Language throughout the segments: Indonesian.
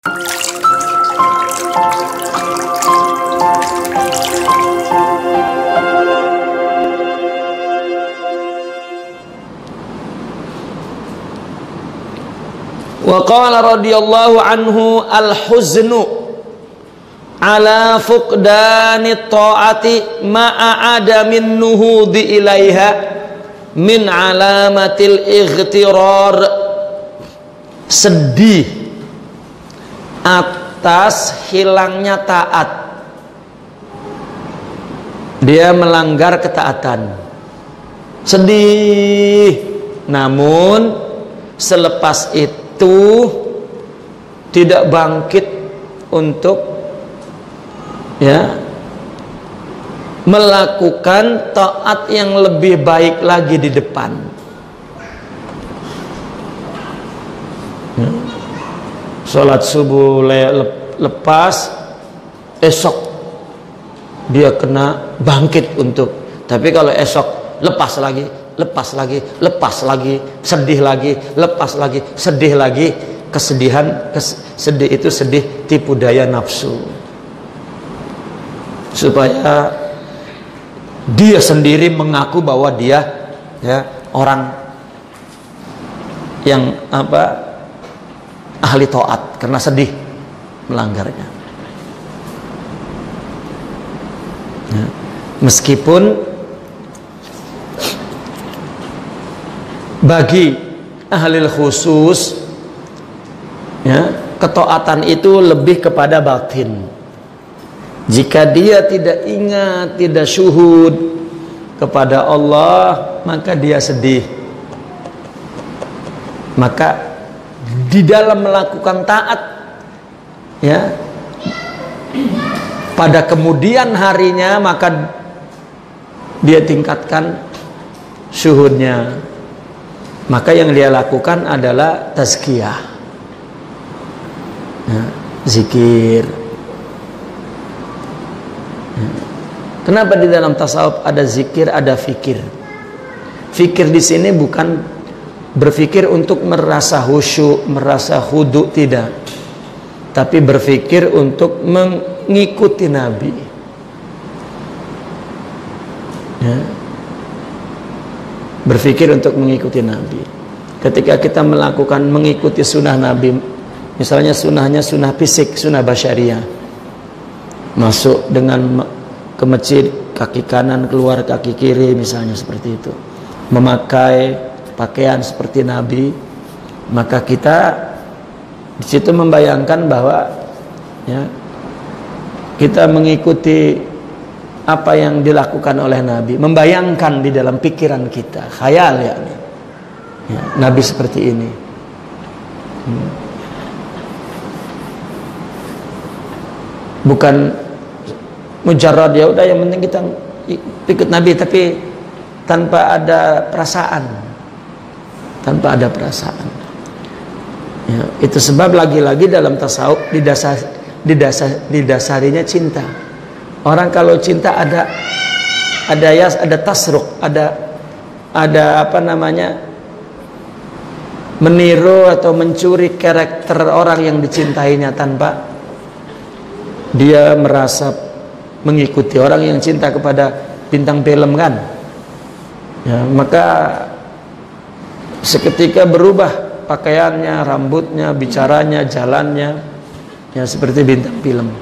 Wa qala radhiyallahu anhu al-huznu ala fuqdani ta'ati ma'a adamin nuhudi ilaiha min alamatil ightirar. Sedih atas hilangnya taat, dia melanggar ketaatan, sedih. Namun selepas itu tidak bangkit untuk melakukan taat yang lebih baik lagi di depan. Sholat subuh lepas, esok dia kena bangkit untuk. Tapi kalau esok lepas lagi, sedih lagi, lepas lagi, sedih lagi. Kesedihan, sedih itu sedih tipu daya nafsu, supaya dia sendiri mengaku bahwa dia orang yang ahli taat karena sedih melanggarnya. Meskipun bagi ahli khusus ketaatan itu lebih kepada batin. Jika dia tidak ingat, tidak syuhud kepada Allah, maka dia sedih. Maka di dalam melakukan taat pada kemudian harinya, maka dia tingkatkan syuhudnya. Maka yang dia lakukan adalah tazkiyah, zikir. Kenapa di dalam tasawuf ada zikir, ada fikir? Fikir di sini bukan berfikir untuk merasa khusyuk, merasa khudu, tidak. Tapi berfikir untuk mengikuti Nabi. Berfikir untuk mengikuti Nabi. Ketika kita melakukan mengikuti sunnah Nabi, misalnya sunnahnya sunnah fisik, sunnah basyariah, masuk dengan ke masjid kaki kanan, keluar kaki kiri, misalnya seperti itu, memakai pakaian seperti Nabi, maka kita di situ membayangkan bahwa kita mengikuti apa yang dilakukan oleh Nabi, membayangkan di dalam pikiran kita, khayal Nabi seperti ini. Bukan mujarrad udah yang penting kita ikut Nabi, tapi tanpa ada perasaan, itu sebab lagi-lagi dalam tasawuf didasarinya cinta. Orang kalau cinta ada tasruk, ada meniru atau mencuri karakter orang yang dicintainya tanpa dia merasa mengikuti. Orang yang cinta kepada bintang film kan, maka seketika berubah pakaiannya, rambutnya, bicaranya, jalannya, seperti bintang film.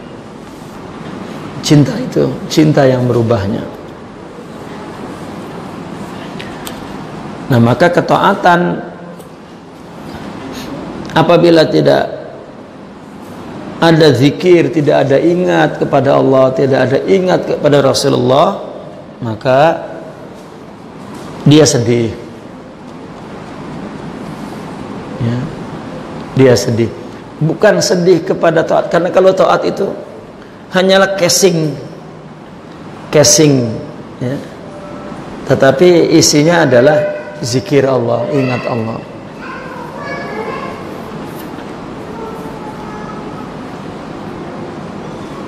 Cinta itu, cinta yang merubahnya. Nah, maka ketaatan apabila tidak ada zikir, tidak ada ingat kepada Allah, tidak ada ingat kepada Rasulullah, maka dia sedih. Dia sedih. Bukan sedih kepada taat, karena kalau taat itu hanyalah casing, tetapi isinya adalah zikir Allah, ingat Allah.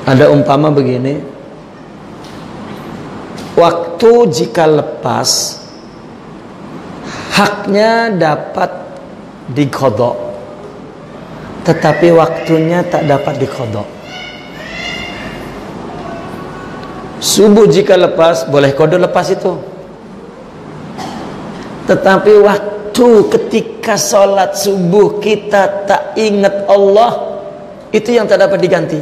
Ada umpama begini, waktu jika lepas, haknya dapat diqadha, tetapi waktunya tak dapat diqadha. Subuh jika lepas, boleh qadha lepas itu. Tetapi waktu ketika sholat subuh kita tak ingat Allah, itu yang tak dapat diganti.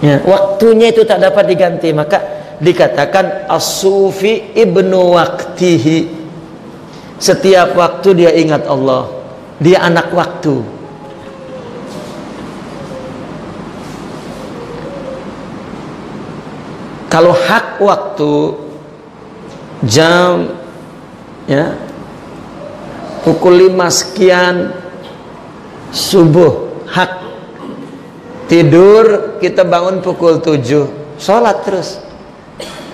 Ya, waktunya itu tak dapat diganti, maka dikatakan as-sufi ibnu waqtihi. Setiap waktu dia ingat Allah, dia anak waktu. Kalau hak waktu jam, ya, pukul 5 sekian subuh, hak. Tidur kita bangun pukul 7, sholat terus,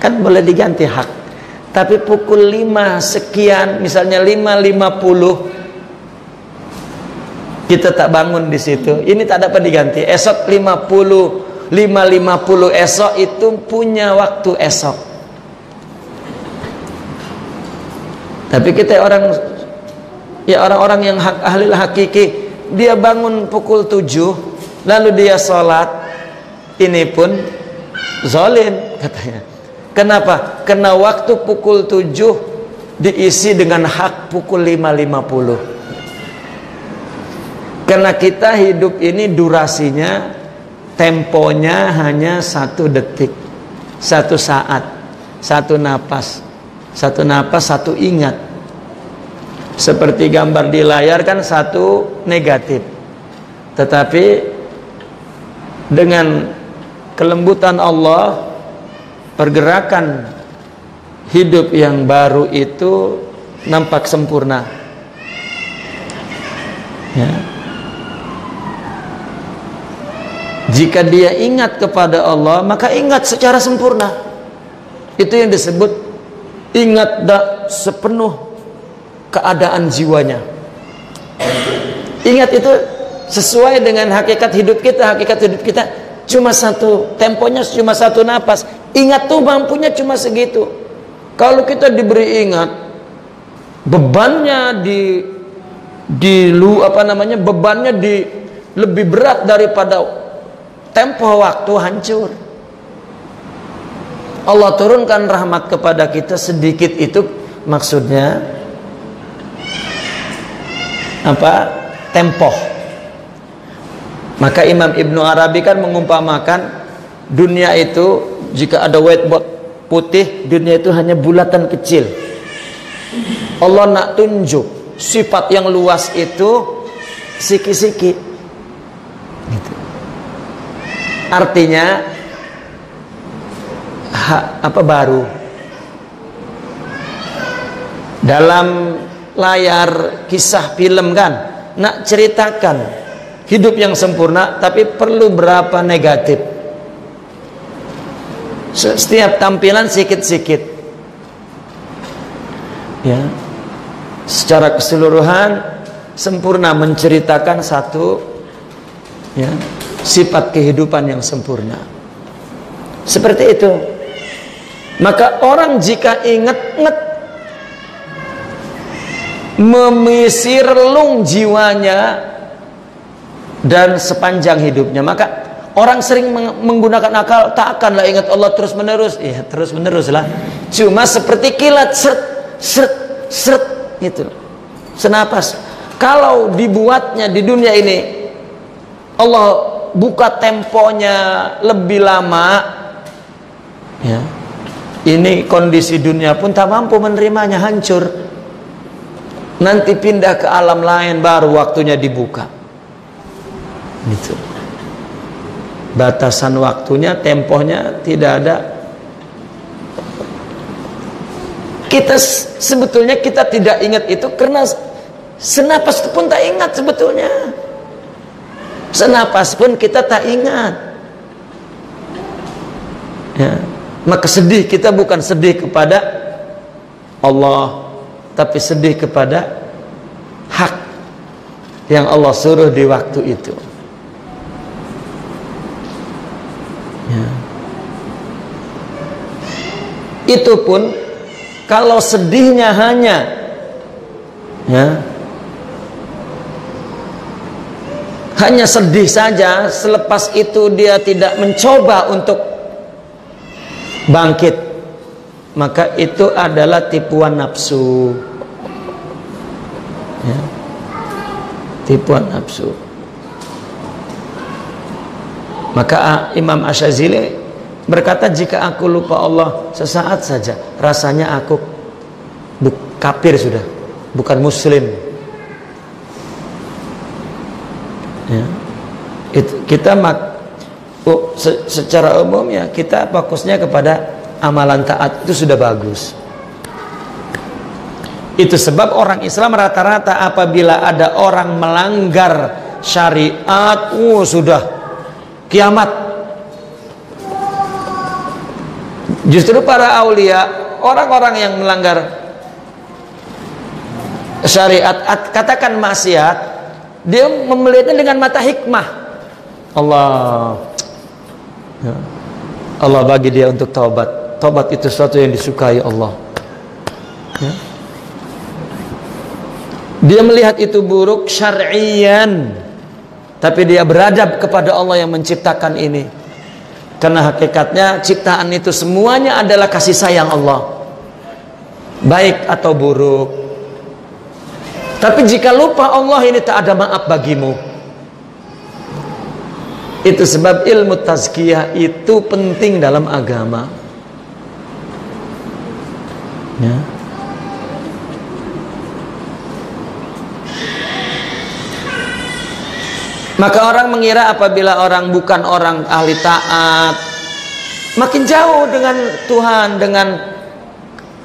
kan boleh diganti hak. Tapi pukul 5 sekian, misalnya 5.50 kita tak bangun di situ, ini tak dapat diganti. Esok 5.50 esok itu punya waktu esok. Tapi kita orang-orang yang ahli hakiki, dia bangun pukul 7 lalu dia sholat, ini pun zalim katanya. Kenapa? Karena waktu pukul 7 diisi dengan hak pukul 5.50. Karena kita hidup ini durasinya, temponya hanya 1 detik, 1 saat, 1 napas, 1 napas, 1 ingat. Seperti gambar di layar kan 1 negatif. Tetapi dengan kelembutan Allah, pergerakan hidup yang baru itu nampak sempurna. Ya. Jika dia ingat kepada Allah, maka ingat secara sempurna. Itu yang disebut ingat sepenuh keadaan jiwanya. Ingat itu sesuai dengan hakikat hidup kita. Hakikat hidup kita cuma 1, temponya cuma 1 napas. Ingat tuh mampunya cuma segitu. Kalau kita diberi ingat, bebannya bebannya lebih berat daripada tempo waktu, hancur. Allah turunkan rahmat kepada kita sedikit, itu maksudnya apa? Tempo. Maka Imam Ibnu Arabi kan mengumpamakan dunia itu, jika ada whiteboard putih, dunia itu hanya bulatan kecil. Allah nak tunjuk sifat yang luas itu siki-siki gitu. Artinya baru dalam layar kisah film kan nak ceritakan hidup yang sempurna, tapi perlu berapa negatif. Setiap tampilan sikit-sikit, ya, secara keseluruhan sempurna menceritakan satu, ya, sifat kehidupan yang sempurna. Seperti itu. Maka orang jika ingat memisir relung jiwanya dan sepanjang hidupnya, maka orang sering menggunakan akal, tak akanlah ingat Allah terus menerus. Ya terus menerus lah, cuma seperti kilat, seret itu senapas. Kalau dibuatnya di dunia ini, Allah buka temponya lebih lama, ya, ini kondisi dunia pun tak mampu menerimanya, hancur. Nanti pindah ke alam lain, baru waktunya dibuka. Gitu. Batasan waktunya, tempohnya tidak ada. Kita sebetulnya kita tidak ingat itu karena senapas pun tak ingat sebetulnya. Senapas pun kita tak ingat. Ya. Maka sedih kita bukan sedih kepada Allah, tapi sedih kepada hak yang Allah suruh di waktu itu. Ya. Itu pun kalau sedihnya hanya, ya, hanya sedih saja, selepas itu dia tidak mencoba untuk bangkit, maka itu adalah tipuan nafsu. Ya. Tipuan nafsu. Maka Imam Asy'azili berkata, jika aku lupa Allah sesaat saja, rasanya aku kafir sudah, bukan muslim. Ya. Kita secara umum ya kita fokusnya kepada amalan taat, itu sudah bagus. Itu sebab orang Islam rata-rata apabila ada orang melanggar syariat, sudah kiamat. Justru para aulia, orang-orang yang melanggar syariat, katakan maksiat, dia melihatnya dengan mata hikmah. Allah bagi dia untuk taubat. Taubat itu sesuatu yang disukai Allah. Ya. Dia melihat itu buruk syar'iyan, tapi dia beradab kepada Allah yang menciptakan ini. Karena hakikatnya ciptaan itu semuanya adalah kasih sayang Allah, baik atau buruk. Tapi jika lupa Allah, ini tak ada maaf bagimu. Itu sebab ilmu tazkiyah itu penting dalam agama. Ya. Maka orang mengira apabila orang bukan orang ahli taat, makin jauh dengan Tuhan, dengan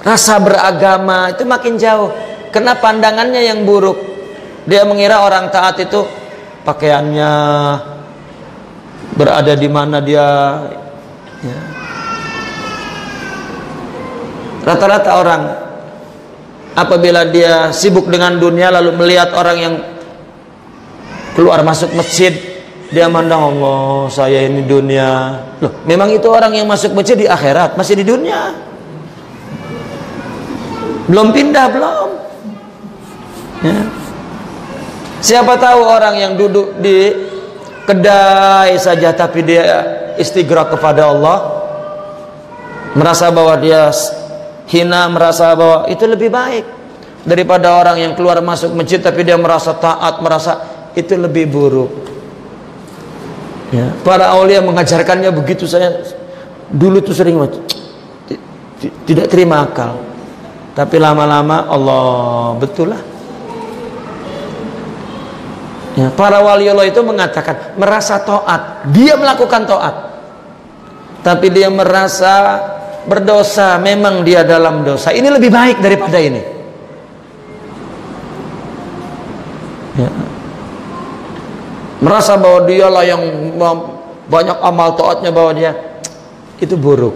rasa beragama itu makin jauh. Karena pandangannya yang buruk. Dia mengira orang taat itu pakaiannya, berada di mana dia. Ya. Rata-rata orang apabila dia sibuk dengan dunia lalu melihat orang yang keluar masuk masjid, dia mandang, Allah, saya ini dunia. Loh, memang itu orang yang masuk masjid di akhirat, masih di dunia. Belum pindah, belum. Ya. Siapa tahu orang yang duduk di kedai saja tapi dia istighraq kepada Allah, merasa bahwa dia hina, merasa bahwa itu lebih baik daripada orang yang keluar masuk masjid tapi dia merasa taat, merasa itu lebih buruk. Ya. Para aulia mengajarkannya begitu. Saya dulu tuh sering tidak terima akal, tapi lama-lama Allah, betul lah. Ya, para wali Allah itu mengatakan merasa taat, dia melakukan taat, tapi dia merasa berdosa, memang dia dalam dosa. Ini lebih baik daripada ini. Ya. Merasa bahwa dialah yang banyak amal taatnya, bahwa dia itu buruk.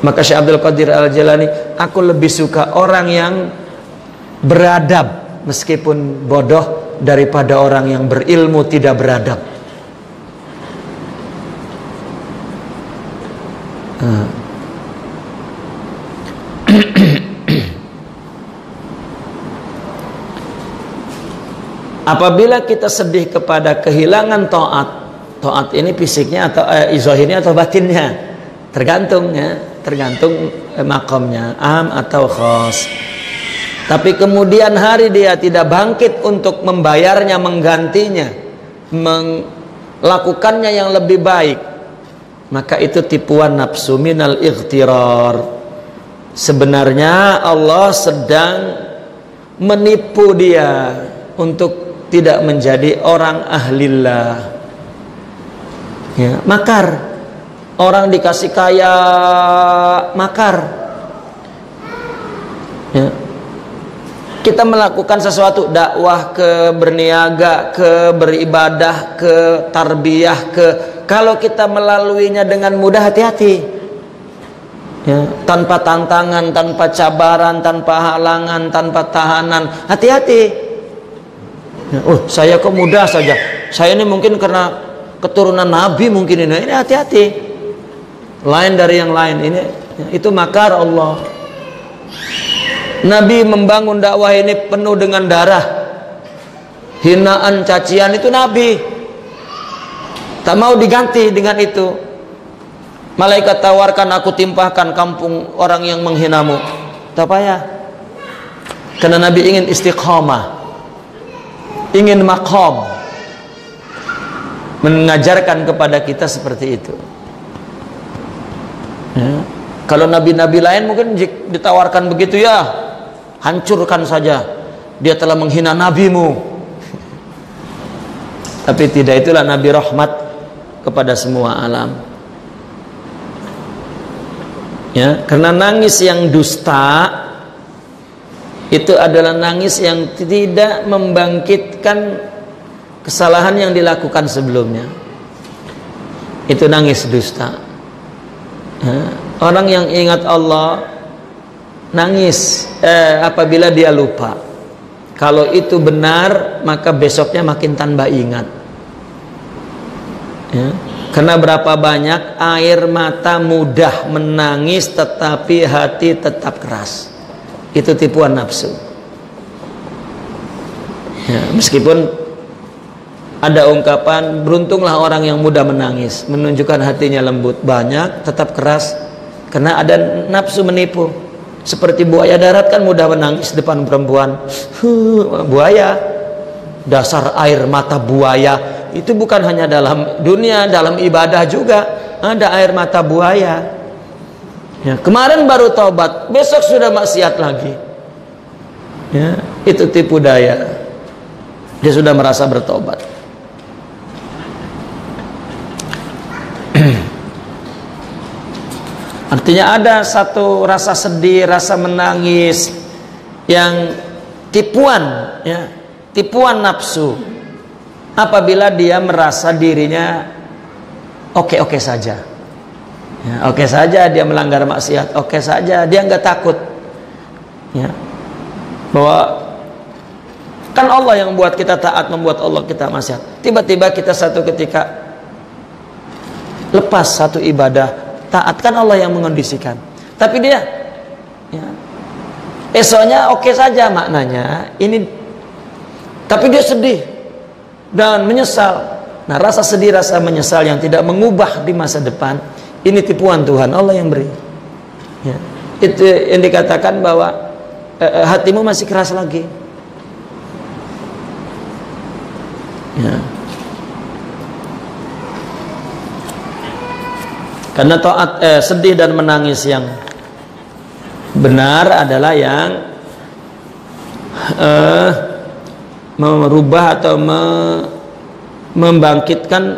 Maka Syekh Abdul Qadir Al-Jilani, aku lebih suka orang yang beradab meskipun bodoh daripada orang yang berilmu tidak beradab. Apabila kita sedih kepada kehilangan taat ini fisiknya atau zahirnya atau batinnya, tergantung ya, tergantung makamnya, am atau khas. Tapi kemudian hari dia tidak bangkit untuk membayarnya, menggantinya, melakukannya yang lebih baik, maka itu tipuan nafsu, minal ightirar. Sebenarnya Allah sedang menipu dia untuk tidak menjadi orang ahlillah. Ya, makar. Orang dikasih kaya, makar. Ya. Kita melakukan sesuatu, dakwah ke, berniaga ke, beribadah ke, tarbiyah ke, kalau kita melaluinya dengan mudah, hati-hati ya, tanpa tantangan, tanpa cabaran, tanpa halangan, tanpa tahanan, hati-hati ya. Saya kok mudah saja, saya ini mungkin karena keturunan Nabi mungkin ini hati-hati, lain dari yang lain, ini ya, itu makar Allah. Nabi membangun dakwah ini penuh dengan darah, hinaan, cacian itu Nabi. Tak mau diganti dengan itu. Malaikat tawarkan, aku timpahkan kampung orang yang menghinamu. Tak payah. Karena Nabi ingin istiqamah, ingin maqam, mengajarkan kepada kita seperti itu. Ya. Kalau nabi-nabi lain mungkin ditawarkan begitu, ya hancurkan saja, dia telah menghina nabimu. Tapi tidak, itulah Nabi rahmat kepada semua alam. Ya, karena nangis yang dusta itu adalah nangis yang tidak membangkitkan kesalahan yang dilakukan sebelumnya. Itu nangis dusta. Ya, orang yang ingat Allah nangis apabila dia lupa. Kalau itu benar, maka besoknya makin tambah ingat. Ya. Karena berapa banyak air mata mudah menangis tetapi hati tetap keras. Itu tipuan nafsu. Ya, meskipun ada ungkapan, beruntunglah orang yang mudah menangis, menunjukkan hatinya lembut. Banyak tetap keras karena ada nafsu menipu. Seperti buaya darat kan mudah menangis depan perempuan. Buaya, dasar air mata buaya. Itu bukan hanya dalam dunia, dalam ibadah juga ada air mata buaya. Ya, kemarin baru taubat, besok sudah maksiat lagi. Ya, itu tipu daya. Dia sudah merasa bertobat. Artinya ada satu rasa sedih, rasa menangis yang tipuan, ya, tipuan nafsu. Apabila dia merasa dirinya oke-oke saja, ya, oke saja dia melanggar maksiat, oke saja dia nggak takut, ya, bahwa kan Allah yang buat kita taat, membuat Allah kita maksiat. Tiba-tiba kita satu ketika lepas satu ibadah taat, kan Allah yang mengondisikan. Tapi dia, ya, esoknya oke saja maknanya ini, tapi dia sedih dan menyesal. Nah, rasa sedih, rasa menyesal yang tidak mengubah di masa depan, ini tipuan Tuhan, Allah yang beri. Ya. Itu yang dikatakan bahwa hatimu masih keras lagi. Ya. Karena taat, sedih dan menangis yang benar adalah yang merubah atau membangkitkan,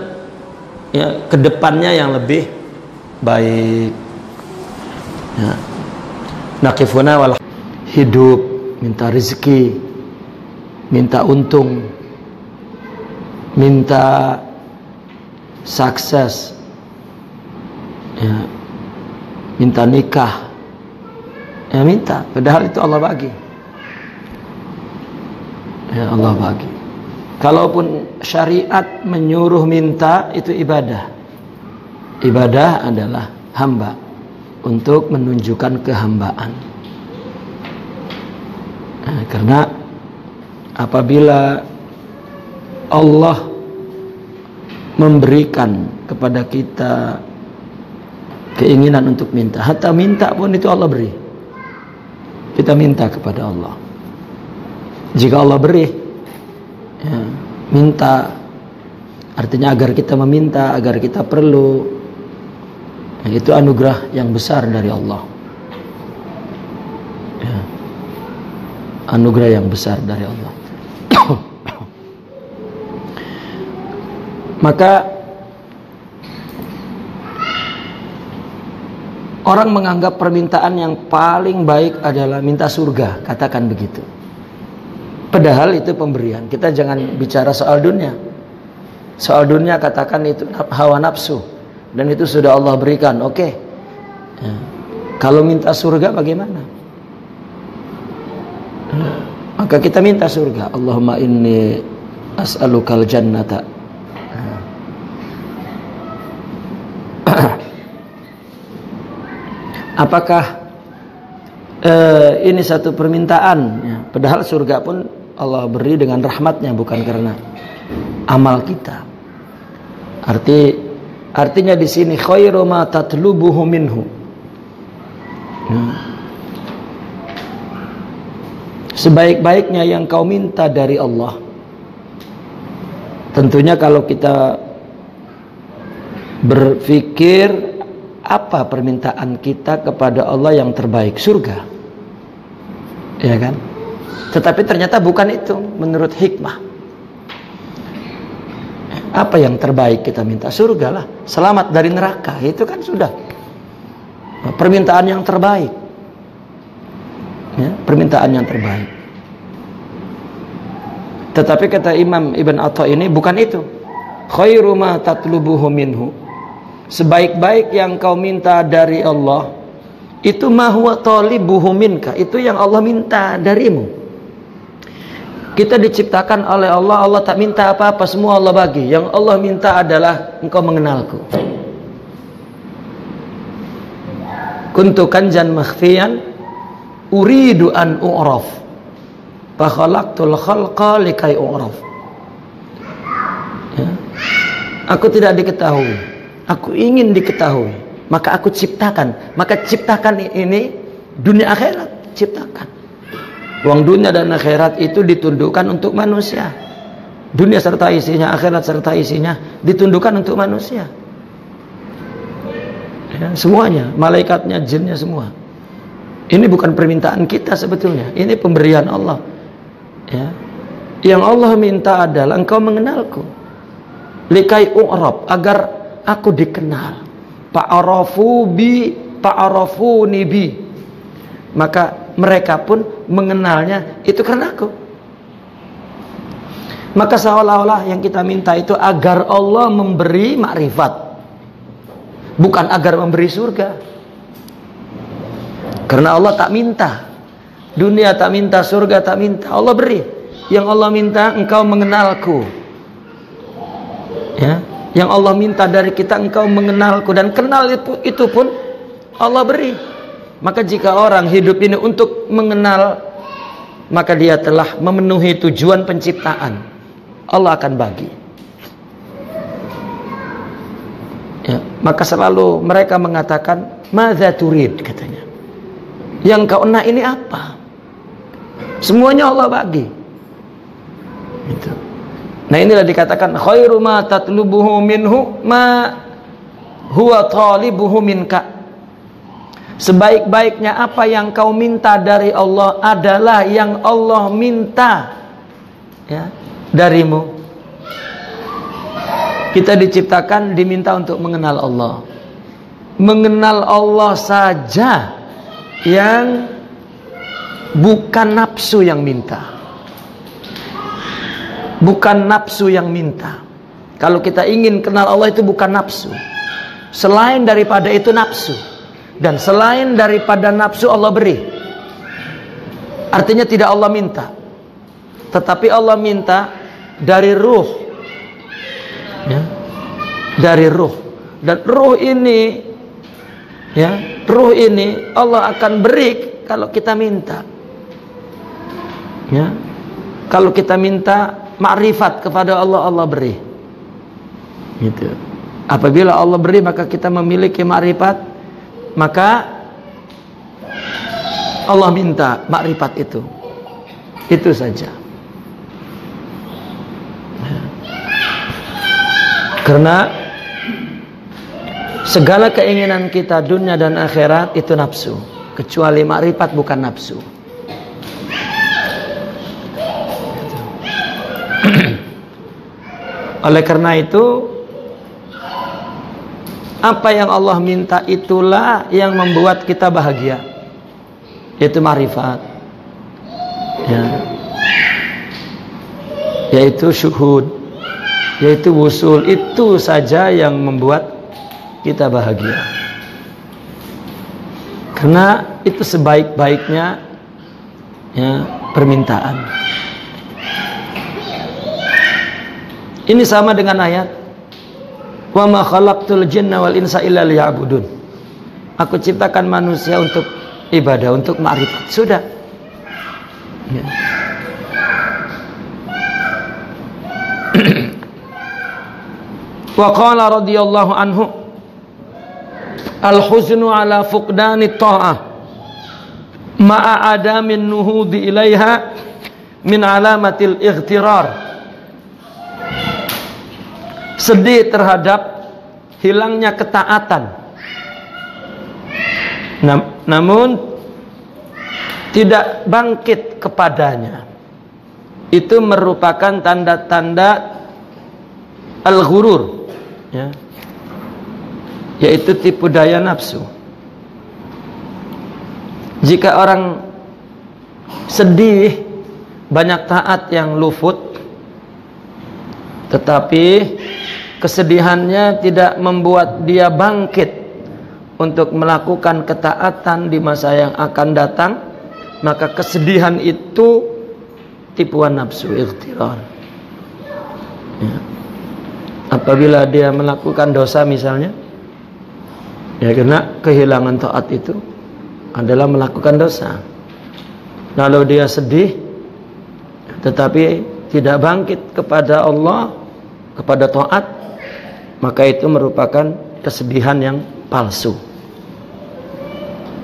ya, kedepannya yang lebih baik. Ya. Nakifuna wal hidup, minta rezeki, minta untung, minta sukses, ya, minta nikah, ya minta, padahal itu Allah bagi. Ya, Allah bagi. Kalaupun syariat menyuruh minta, itu ibadah. Ibadah adalah hamba untuk menunjukkan kehambaan. Nah, karena apabila Allah memberikan kepada kita keinginan untuk minta, hatta minta pun itu Allah beri. Kita minta kepada Allah. Jika Allah beri, ya, minta, artinya agar kita meminta, agar kita perlu, ya, itu anugerah yang besar dari Allah. Ya, anugerah yang besar dari Allah. Maka orang menganggap permintaan yang paling baik adalah minta surga, katakan begitu. Padahal itu pemberian. Kita jangan bicara soal dunia. Soal dunia katakan itu hawa nafsu, dan itu sudah Allah berikan. Oke. Ya. Kalau minta surga bagaimana? Ya. Maka kita minta surga. Allahumma inni as'alukal jannata. Ya. Apakah ini satu permintaan? Ya. Padahal surga pun Allah beri dengan rahmatnya, bukan karena amal kita. Artinya di sini khairu ma tatlubuhu minhu. Sebaik-baiknya yang kau minta dari Allah. Tentunya kalau kita berpikir apa permintaan kita kepada Allah yang terbaik, surga, ya kan? Tetapi ternyata bukan itu menurut hikmah. Apa yang terbaik kita minta? Surga lah, selamat dari neraka, itu kan sudah permintaan yang terbaik, ya, permintaan yang terbaik. Tetapi kata Imam Ibn Atha ini bukan itu. Khairu ma tatlubuhu minhu. Sebaik-baik yang kau minta dari Allah itu ma huwa talibuhu minka, itu yang Allah minta darimu. Kita diciptakan oleh Allah, Allah tak minta apa-apa, semua Allah bagi. Yang Allah minta adalah engkau mengenalku. Kuntu kanjan makhfiyan uridu an u'raf fa khalaqtul khalqa likai u'raf. Ya. Aku tidak diketahui, aku ingin diketahui, maka aku ciptakan. Maka ciptakan ini dunia akhirat, ciptakan. Uang dunia dan akhirat itu ditundukkan untuk manusia. Dunia serta isinya, akhirat serta isinya ditundukkan untuk manusia. Ya, semuanya, malaikatnya, jinnya, semua. Ini bukan permintaan kita sebetulnya, ini pemberian Allah. Ya. Yang Allah minta adalah engkau mengenalku. Likai u'rab, agar aku dikenal. Fa'arafuni bi. Maka mereka pun mengenalnya itu karena aku. Maka seolah-olah yang kita minta itu agar Allah memberi makrifat, bukan agar memberi surga. Karena Allah tak minta dunia, tak minta surga, tak minta, Allah beri. Yang Allah minta engkau mengenalku, ya. Yang Allah minta dari kita engkau mengenalku, dan kenal itu pun Allah beri. Maka jika orang hidup ini untuk mengenal, maka dia telah memenuhi tujuan penciptaan. Allah akan bagi. Ya, maka selalu mereka mengatakan, "Madza turid?" katanya. Yang kau nak ini apa? Semuanya Allah bagi. Gitu. Nah, inilah dikatakan khairu ma tatlubuhu minhu ma huwa talibuhu minka. Sebaik-baiknya apa yang kau minta dari Allah adalah yang Allah minta, ya, darimu. Kita diciptakan diminta untuk mengenal Allah. Mengenal Allah saja yang bukan nafsu yang minta. Bukan nafsu yang minta. Kalau kita ingin kenal Allah itu bukan nafsu. Selain daripada itu nafsu. Dan selain daripada nafsu Allah beri. Artinya tidak Allah minta, tetapi Allah minta dari ruh, ya, dari ruh. Dan ruh ini, ya, ruh ini Allah akan beri kalau kita minta, ya. Kalau kita minta makrifat kepada Allah, Allah beri, gitu. Apabila Allah beri, maka kita memiliki makrifat, maka Allah minta makrifat itu saja. Karena segala keinginan kita dunia dan akhirat itu nafsu, kecuali makrifat bukan nafsu. Oleh karena itu, apa yang Allah minta itulah yang membuat kita bahagia, yaitu marifat, ya, yaitu syuhud, yaitu wusul. Itu saja yang membuat kita bahagia, karena itu sebaik-baiknya, ya, permintaan. Ini sama dengan ayat wa ma khalaqtul jinna wal insa illa liya'budun. Aku ciptakan manusia untuk ibadah, untuk makrifat. Sudah, ya. Wa qala radhiyallahu anhu, al-huznu ala fuqdani ta'ah ma'a adamin nuhudi ilaiha min alamatil ightirar. Sedih terhadap hilangnya ketaatan, namun tidak bangkit kepadanya, itu merupakan tanda-tanda al-ghurur, ya, yaitu tipu daya nafsu. Jika orang sedih, banyak taat yang luput, tetapi kesedihannya tidak membuat dia bangkit untuk melakukan ketaatan di masa yang akan datang, maka kesedihan itu tipuan nafsu, ikhtirar. Ya. Apabila dia melakukan dosa misalnya, ya, karena kehilangan taat itu adalah melakukan dosa. Lalu dia sedih, tetapi tidak bangkit kepada Allah, kepada taat, maka itu merupakan kesedihan yang palsu.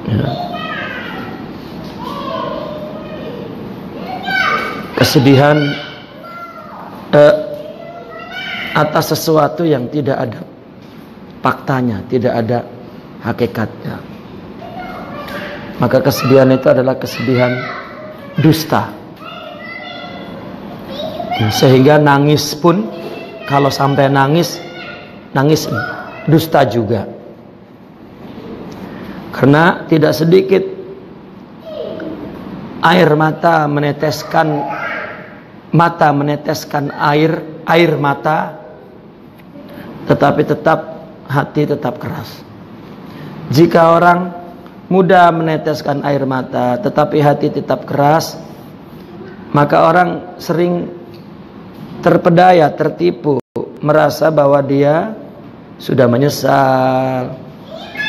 Ya. Kesedihan atas sesuatu yang tidak ada faktanya, tidak ada hakikatnya. Maka kesedihan itu adalah kesedihan dusta. Sehingga nangis pun, kalau sampai nangis dusta juga. Karena tidak sedikit air mata meneteskan air mata, tetapi hati tetap keras. Jika orang mudah meneteskan air mata tetapi hati tetap keras, maka orang sering terpedaya, tertipu, merasa bahwa dia sudah menyesal,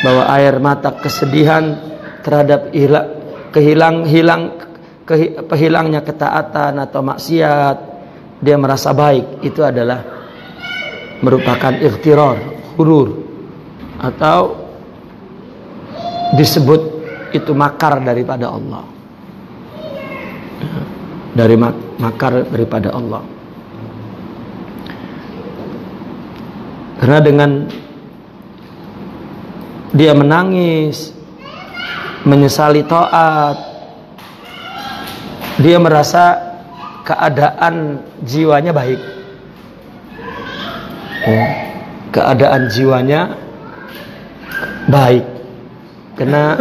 bahwa air mata kesedihan terhadap hilangnya ketaatan atau maksiat, dia merasa baik. Itu adalah merupakan ikhtirar, ghurur, atau disebut itu makar daripada Allah. Dari makar daripada Allah. Karena dengan dia menangis, menyesali taat, dia merasa keadaan jiwanya baik. Keadaan jiwanya baik. Karena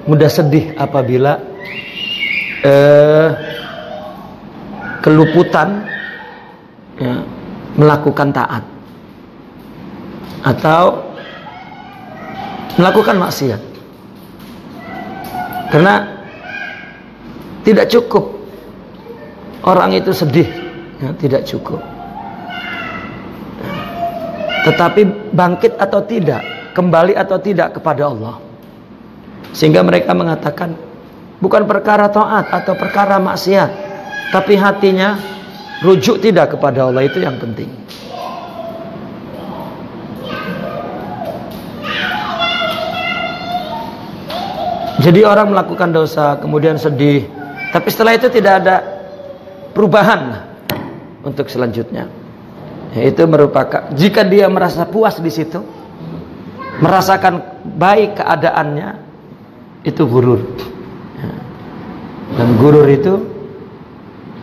mudah sedih apabila keluputan, ya, melakukan taat atau melakukan maksiat. Karena tidak cukup orang itu sedih, ya, tidak cukup. Tetapi bangkit atau tidak, kembali atau tidak kepada Allah. Sehingga mereka mengatakan bukan perkara taat atau perkara maksiat, tapi hatinya rujuk tidak kepada Allah, itu yang penting. Jadi orang melakukan dosa kemudian sedih, tapi setelah itu tidak ada perubahan untuk selanjutnya. Itu merupakan, jika dia merasa puas di situ, merasakan baik keadaannya, itu gurur. Dan gurur itu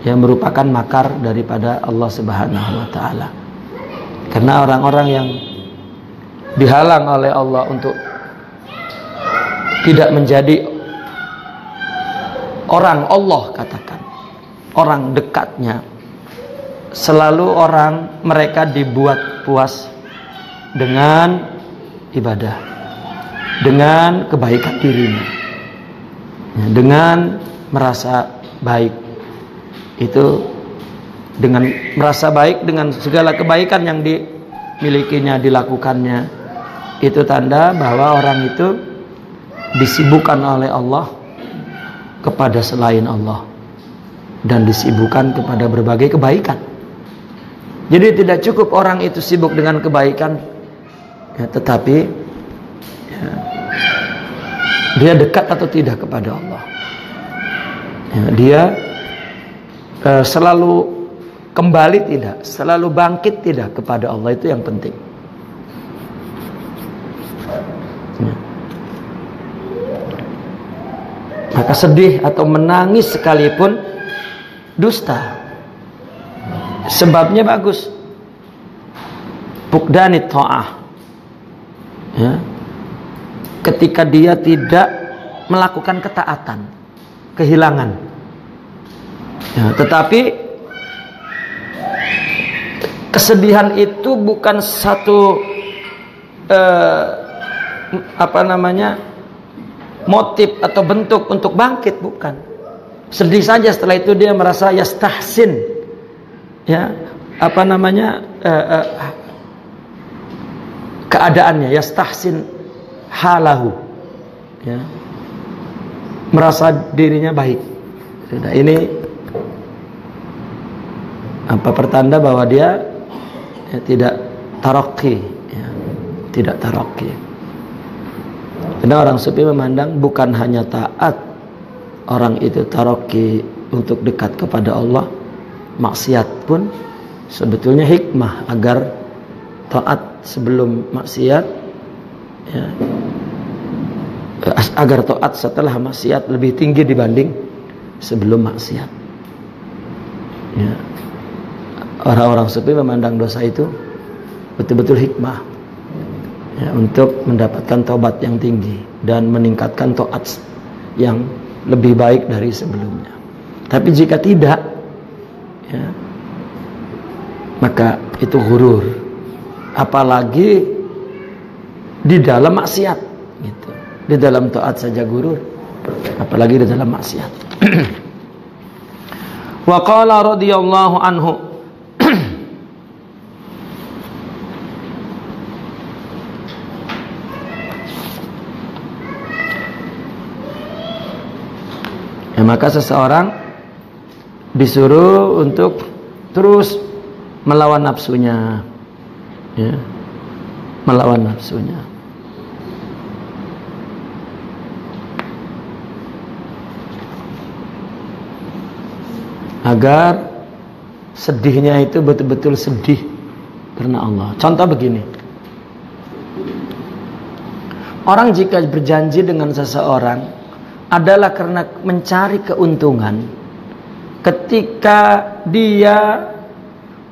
yang merupakan makar daripada Allah Subhanahu wa taala. Karena orang-orang yang dihalang oleh Allah untuk tidak menjadi orang Allah, katakan orang dekatnya, selalu mereka dibuat puas dengan ibadah, dengan kebaikan dirinya, dengan merasa baik. Itu dengan merasa baik dengan segala kebaikan yang dimilikinya, dilakukannya, itu tanda bahwa orang itu disibukkan oleh Allah kepada selain Allah dan disibukkan kepada berbagai kebaikan. Jadi tidak cukup orang itu sibuk dengan kebaikan, ya, tetapi ya, dia dekat atau tidak kepada Allah. Ya, dia selalu kembali tidak, selalu bangkit tidak kepada Allah, itu yang penting. Ya. Maka sedih atau menangis sekalipun dusta. Sebabnya bagus. Fuqdanit ta'ah. Ya. Ketika dia tidak melakukan ketaatan, kehilangan. Ya, tetapi kesedihan itu bukan satu motif atau bentuk untuk bangkit, bukan. Sedih saja, setelah itu dia merasa yastahsin, ya, keadaannya, yastahsin halahu, ya, merasa dirinya baik. Sudah, ini pertanda bahwa dia ya, tidak taraqi, ya, tidak taraqi. Karena orang sufi memandang bukan hanya taat orang itu taraqi untuk dekat kepada Allah, maksiat pun sebetulnya hikmah agar taat sebelum maksiat, ya, agar taat setelah maksiat lebih tinggi dibanding sebelum maksiat. Ya. Orang-orang sufi memandang dosa itu betul-betul hikmah, ya, untuk mendapatkan taubat yang tinggi dan meningkatkan taat yang lebih baik dari sebelumnya. Tapi jika tidak, ya, maka itu ghurur. Apalagi di dalam maksiat, gitu. Di dalam taat saja ghurur, apalagi di dalam maksiat. Wa qala radhiyallahu anhu, ya, maka seseorang disuruh untuk terus melawan nafsunya, ya, melawan nafsunya. Agar sedihnya itu betul-betul sedih karena Allah. Contoh begini, orang jika berjanji dengan seseorang adalah karena mencari keuntungan, ketika dia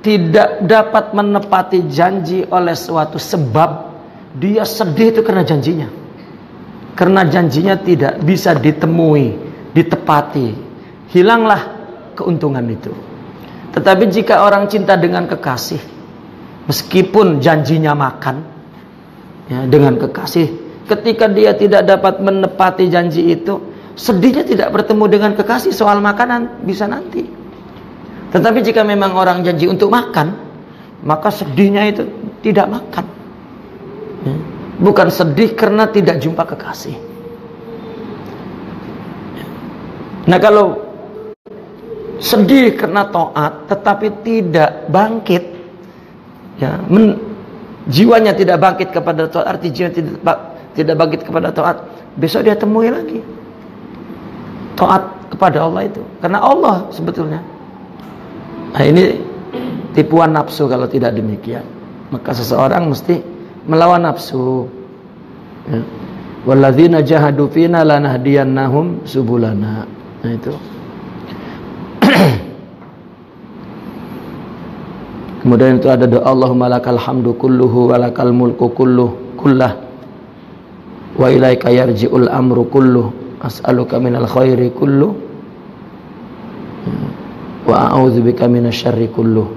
tidak dapat menepati janji oleh suatu sebab, dia sedih itu karena janjinya. Karena janjinya tidak bisa ditemui, ditepati, hilanglah keuntungan itu. Tetapi jika orang cinta dengan kekasih, meskipun janjinya makan, ya, dengan kekasih, ketika dia tidak dapat menepati janji itu, sedihnya tidak bertemu dengan kekasih soal makanan, bisa nanti. Tetapi jika memang orang janji untuk makan, maka sedihnya itu tidak makan, ya. Bukan sedih karena tidak jumpa kekasih. Nah, kalau sedih karena taat tetapi tidak bangkit, ya, jiwanya tidak bangkit kepada taat, arti jiwa tidak bangkit kepada taat, besok dia temui lagi taat kepada Allah itu, karena Allah sebetulnya. Nah, ini tipuan nafsu kalau tidak demikian. Maka seseorang mesti melawan nafsu, ya. Walladzina jahadu fina lanahdiyannahum subulana. Nah, itu. Kemudian itu ada doa Allahumma lakal hamdu kulluhu wa lakal mulku kullah wa ilaika yarji'ul amru kulluh as'aluka minal khairi kulluh wa a'udzubika minasy syarri kulluh.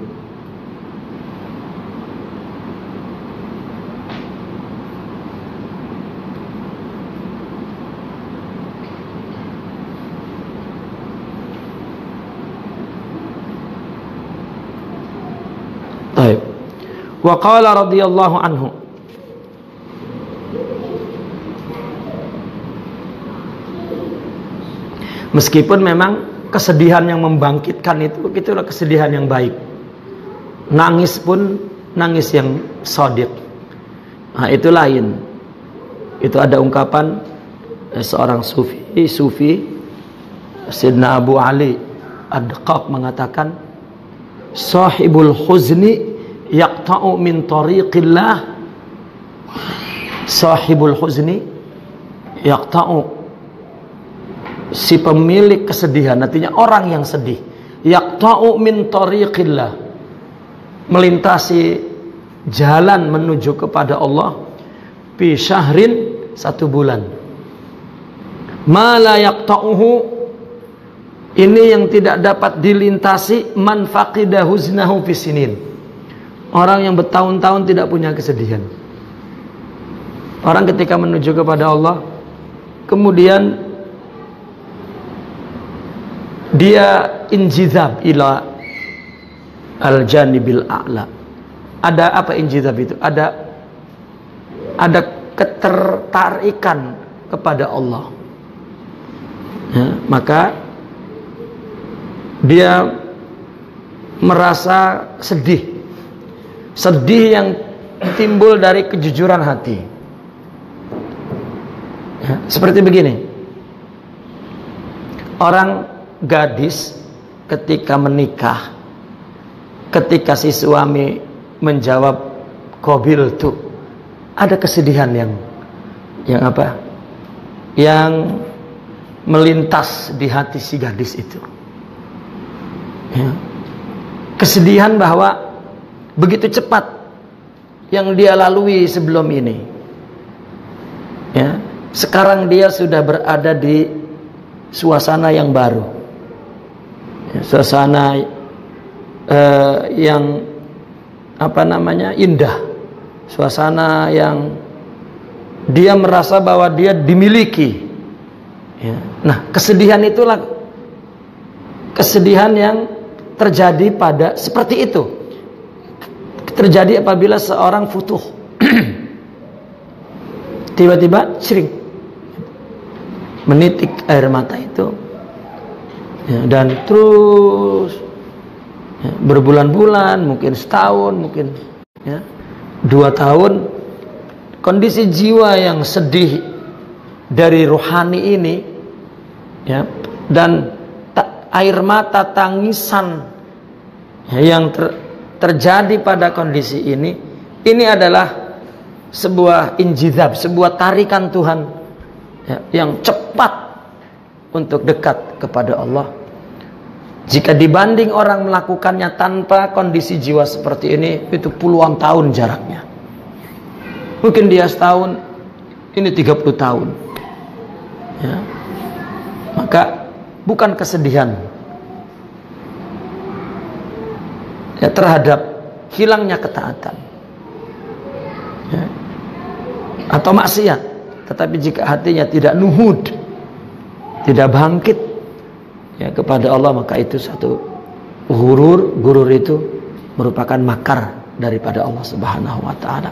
Baik. Wa qala radhiyallahu anhu, meskipun memang kesedihan yang membangkitkan itu, itulah kesedihan yang baik. Nangis pun nangis yang shadiq. Nah, itu lain. Itu ada ungkapan seorang sufi Sayyidina Abu Ali Ad-Daqaq mengatakan, sahibul huzni yaqta'u min tariqillah. Sahibul huzni yaqta'u, si pemilik kesedihan, artinya orang yang sedih, yaqta'u min tariqillah, melintasi jalan menuju kepada Allah, fi syahrin, 1 bulan. Ma la yaqta'uhu, ini yang tidak dapat dilintasi, man faqida huznahu fi sinin, orang yang bertahun-tahun tidak punya kesedihan. Orang ketika menuju kepada Allah, kemudian dia injizab ila al-janibil a'la. Ada apa injizab itu? Ada ketertarikan kepada Allah. Ya, maka dia merasa sedih yang timbul dari kejujuran hati. Ya, seperti begini, orang gadis ketika menikah, ketika si suami menjawab qabiltu, ada kesedihan yang apa? Yang melintas di hati si gadis itu. Ya. Kesedihan bahwa begitu cepat yang dia lalui sebelum ini. Ya. Sekarang dia sudah berada di suasana yang baru. Ya, suasana yang indah. Suasana yang dia merasa bahwa dia dimiliki. Ya. Nah, kesedihan itulah kesedihan yang terjadi pada seperti itu. Terjadi apabila seorang futuh. Tiba-tiba sering menitik air mata itu, ya, dan terus ya, berbulan-bulan, mungkin setahun, mungkin ya, 2 tahun, kondisi jiwa yang sedih dari rohani ini, ya, dan air mata tangisan ya, yang terjadi pada kondisi ini adalah sebuah injizab, sebuah tarikan Tuhan ya, yang cepat untuk dekat kepada Allah. Jika dibanding orang melakukannya tanpa kondisi jiwa seperti ini, itu puluhan tahun jaraknya. Mungkin dia setahun, ini 30 tahun ya. Maka bukan kesedihan ya, terhadap hilangnya ketaatan ya, atau maksiat, tetapi jika hatinya tidak nuhud, tidak bangkit ya kepada Allah, maka itu satu gurur itu merupakan makar daripada Allah Subhanahu wa taala.